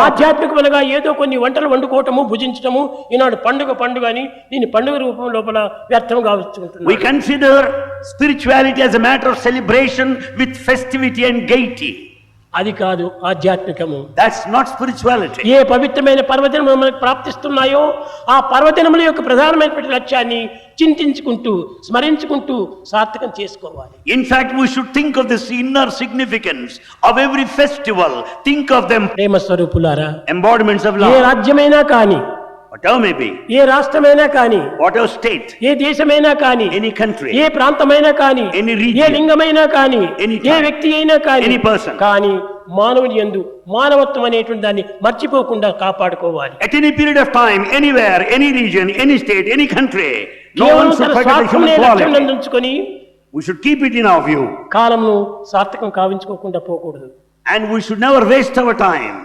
ఆధ్యాత్మికములుగా ఏదో కొన్ని వంటలు వండుకోవటము భుజించటము ఈనాడు పండుగ అని దీని పండుగ రూపం లోపల వ్యర్థం కావచ్చుకుంటున్నారు. We consider spirituality as a matter of celebration with festivity and gaiety. అది కాదు ఆధ్యాత్మికము. That's not spirituality. ఏ పవిత్రమైన పర్వదినములు మనకు ప్రాప్తిస్తున్నాయో ఆ పర్వదినముల యొక్క ప్రధానమైనటువంటి లక్ష్యాన్ని చింతించుకుంటూ స్మరించుకుంటూ సార్థకం చేసుకోవాలి. In fact, we should think of this inner significance of every festival. Think of them ప్రేమ స్వరూపులారా, embodiments of ఏ love. రాజ్యమైనా కానీ, Whatever may be, ఏ రాష్ట్రమైనా కానీ, whatever state, ఏ దేశమైనా కానీ, any country, ఏ ప్రాంతమైనా కానీ, any region, ఏ లింగమైనా కానీ, any ఏ tribe, వ్యక్తి అయినా కానీ, any person, కానీ మానవుని యందు మానవత్వం అనేటువంటి దాన్ని మర్చిపోకుండా కాపాడుకోవాలి. at any period of time, anywhere, any region, any state, any country, no కేవలం one should తన forget the human స్వార్థమునే లక్ష్యం quality. ఉంచుకొని We should keep it in our view, కాలంను సార్థకం కావించుకోకుండా పోకూడదు. and we should never waste our time.